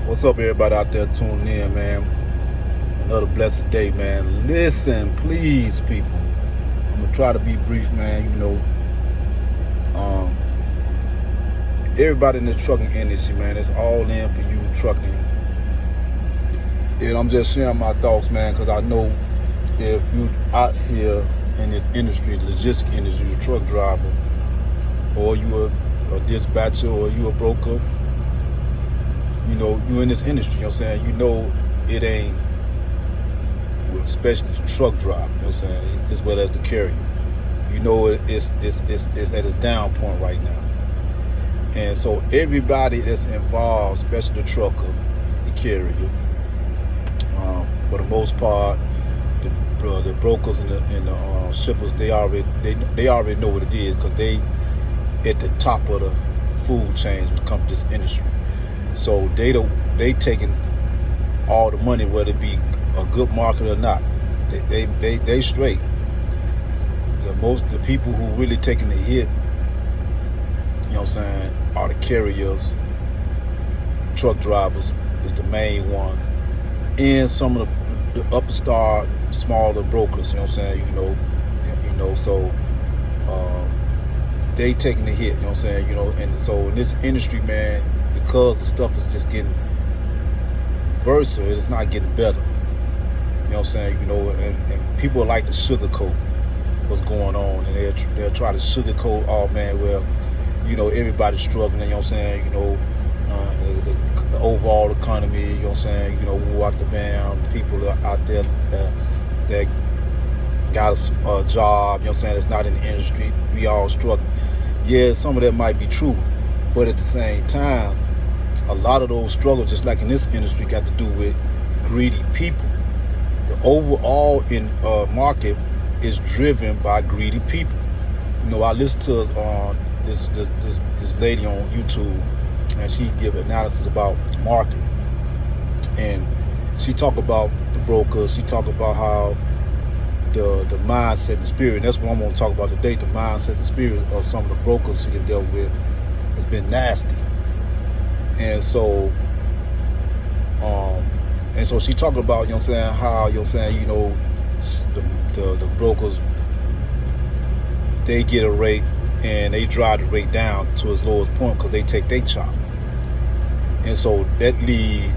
What's up, everybody out there tuning in, man? Another blessed day, man. Listen, please, people. I'm gonna try to be brief, man. Um, everybody in the trucking industry, man, it's all in for you trucking. And I'm just sharing my thoughts, man, because I know if you out here in this industry, the logistics industry, you're a truck driver, or you a dispatcher, or you a broker, you in this industry, you know what I'm saying? You know it ain't, especially the truck driver, you know what I'm saying, as well as the carrier. You know it's at its down point right now. And so everybody that's involved, especially the trucker, the carrier, for the most part, the brokers and the shippers, they already know what it is, because they at the top of the food chain when it comes to this industry. So they taking all the money, whether it be a good market or not. They straight. The people who really taking the hit, you know what I'm saying, are the carriers, truck drivers is the main one, and some of the upstart smaller brokers, you know what I'm saying, so they taking the hit, you know what I'm saying, and so in this industry, man, because the stuff is just getting worse, it's not getting better. You know what I'm saying? And people like to sugarcoat what's going on, and they'll try to sugarcoat, oh man, well, everybody's struggling, you know what I'm saying, the overall economy, you know what I'm saying, war out the band, people out there that got a job, you know what I'm saying, that's not in the industry, we all struggle. Yeah, some of that might be true, but at the same time, a lot of those struggles, just like in this industry, got to do with greedy people. The overall market is driven by greedy people. I listened to this lady on YouTube, and she give analysis about the market, and she talk about the brokers. She talk about how the mindset and the spirit. And that's what I'm going to talk about today. The mindset, the spirit of some of the brokers she dealt with has been nasty. And so she talked about, how, the brokers, they get a rate and they drive the rate down to its lowest point because they take their chop. And so that leave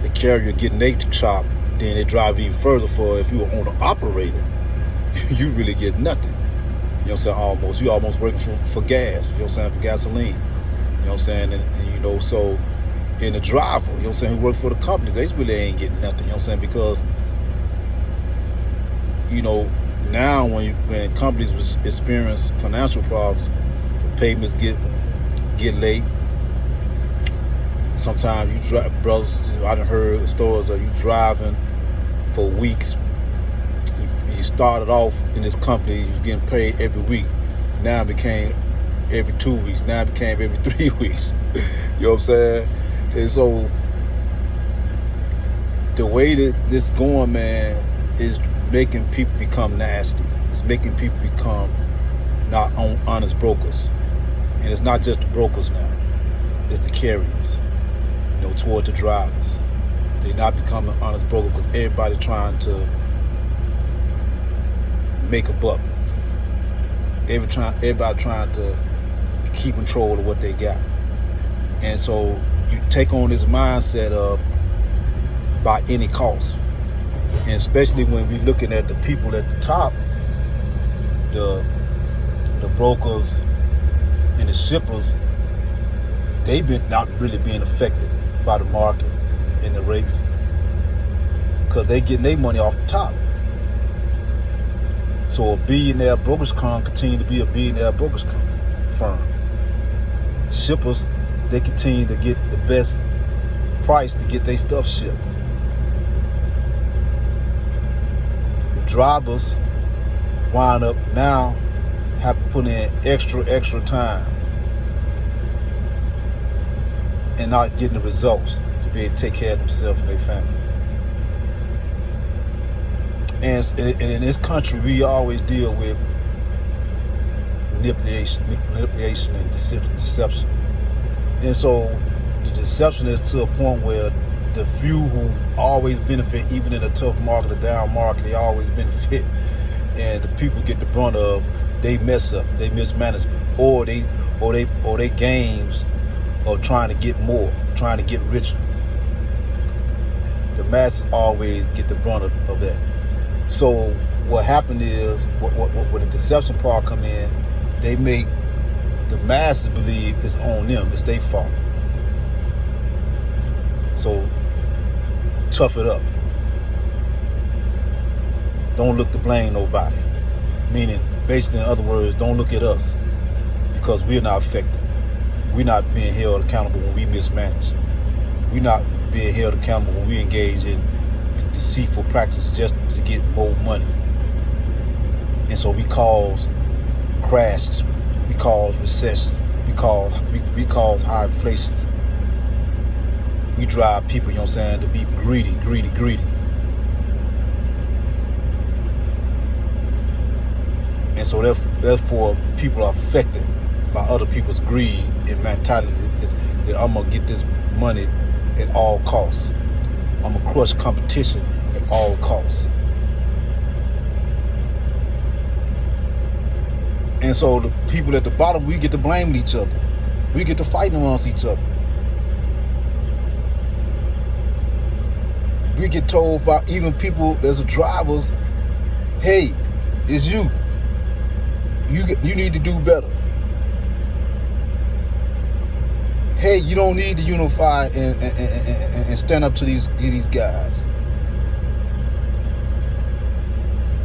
the carrier getting their chop, then they drive even further. For if you were owner operator, you really get nothing. You know what I'm saying? Almost. You almost working for gas, you know what I'm saying, for gasoline. You know what I'm saying? And so in the driver, you know what I'm saying, who work for the companies, they really ain't getting nothing, you know what I'm saying, because, now when companies experience financial problems, the payments get late. Sometimes you drive, brothers, I done heard stories of you driving for weeks. You started off in this company, you getting paid every week. Now it became every 2 weeks. Now it became every 3 weeks. You know what I'm saying? And so the way that this going, man, is making people become nasty. It's making people become not honest brokers. And it's not just the brokers now. It's the carriers, toward the drivers. They're not becoming honest brokers because everybody trying to make a buck. Everybody trying to keep control of what they got. And so you take on this mindset of by any cost. And especially when we're looking at the people at the top, the brokers and the shippers, they've been not really being affected by the market and the rates because they getting their money off the top. So a billionaire brokerage firm continue to be a billionaire brokerage firm. Shippers, they continue to get the best price to get their stuff shipped. The drivers wind up now have to put in extra time and not getting the results to be able to take care of themselves and their family. And in this country, we always deal with manipulation and deception. And so the deception is to a point where the few who always benefit, even in a tough market, a down market, they always benefit, and the people get the brunt of they mess up, they mismanagement, or they games of trying to get more, trying to get richer. The masses always get the brunt of that. So what happened is, when the deception part come in, they make the masses believe it's on them, it's their fault. So tough it up. Don't look to blame nobody. Meaning, basically, in other words, don't look at us because we're not affected. We're not being held accountable when we mismanage. We're not being held accountable when we engage in deceitful practices just to get more money. And so we cause crashes, we cause recessions, we cause high inflations. We drive people, you know what I'm saying, to be greedy. And so therefore people are affected by other people's greed and mentality that I'm gonna get this money at all costs. I'm gonna crush competition at all costs. And so the people at the bottom, we get to blame each other. We get to fight amongst each other. We get told by even people as drivers, hey, it's you. You need to do better. Hey, you don't need to unify and stand up to these guys.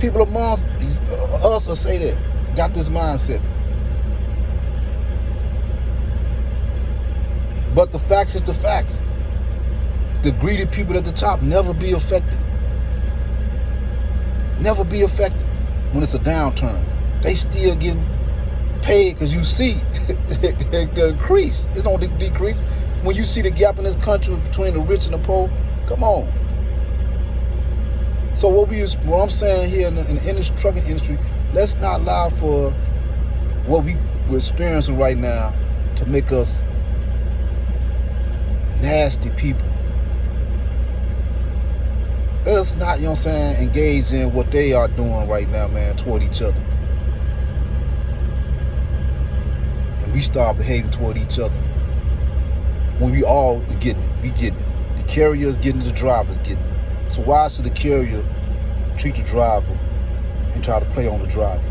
People amongst us will say that. Got this mindset. But the facts is the facts. The greedy people at the top never be affected. Never be affected when it's a downturn. They still getting paid because you see the increase. It's no decrease. When you see the gap in this country between the rich and the poor, come on. So what I'm saying here in the trucking industry, let's not allow for what we're experiencing right now to make us nasty people. Let us not, you know what I'm saying, engage in what they are doing right now, man, toward each other. And we start behaving toward each other. When we all getting it, we getting it. The carrier's getting it, the driver's getting it. So why should the carrier treat the driver and try to play on the driver?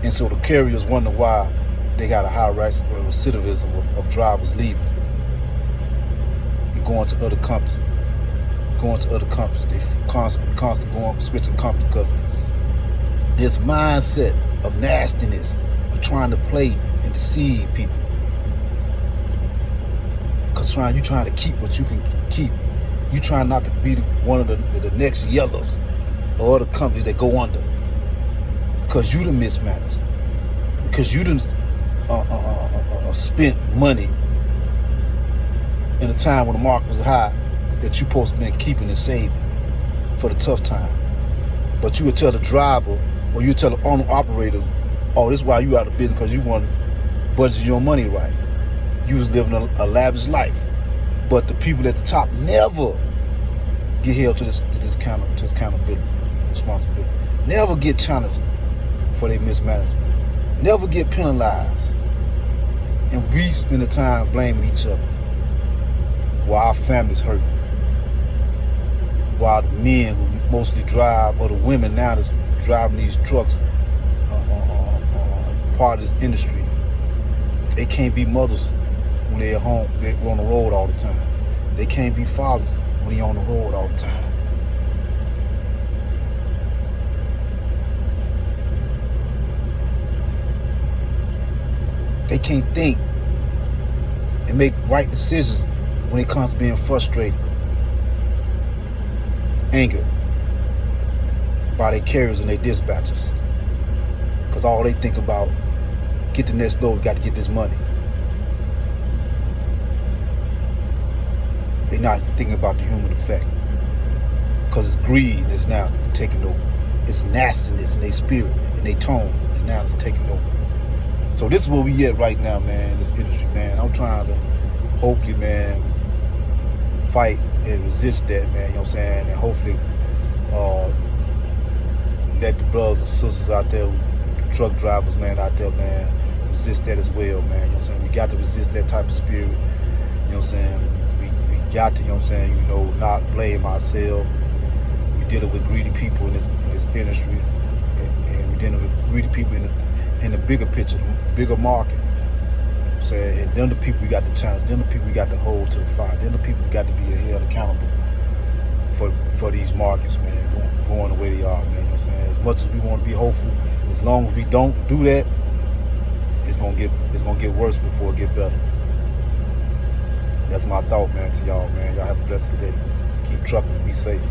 And so the carriers wonder why they got a high recidivism of drivers leaving and going to other companies. They constantly going, switching companies because this mindset of nastiness, of trying to play and deceive people. Because you're trying to keep what you can keep. You trying not to be one of the next yellows or other companies that go under. Because you done mismanaged. Because you done spent money in a time when the market was high that you supposed to be keeping and saving for the tough time. But you would tell the driver or you would tell the owner operator, oh, this is why you out of business because you want to budget your money right. You was living a lavish life. But the people at the top never get held to this accountability, responsibility. Never get challenged for their mismanagement. Never get penalized. And we spend the time blaming each other while our families hurt. While the men who mostly drive, or the women now that's driving these trucks, part of this industry, they can't be mothers when they're at home, they're on the road all the time. They can't be fathers when they're on the road all the time. They can't think and make right decisions when it comes to being frustrated, angered by their carriers and their dispatchers. Because all they think about, get the next load, got to get this money. They're not thinking about the human effect. Because it's greed that's now taking over. It's nastiness in their spirit, in their tone, and now it's taking over. So this is where we at right now, man, this industry, man. I'm trying to hopefully, man, fight and resist that, man, you know what I'm saying? And hopefully let the brothers and sisters out there, truck drivers, man, out there, man, resist that as well, man, you know what I'm saying? We got to resist that type of spirit, you know what I'm saying? We got to, you know what I'm saying, you know, not blame ourselves. We dealing with greedy people in this industry, and we dealing with greedy people in the bigger picture, the bigger market. I'm saying, and them the people we got to challenge, them the people we got to hold to the fire, them the people we got to be held accountable for these markets, man, going the way they are, man, you know what I'm saying? As much as we want to be hopeful, as long as we don't do that, it's gonna get worse before it get better. That's my thought, man, to y'all, man. Y'all have a blessed day. Keep trucking and be safe.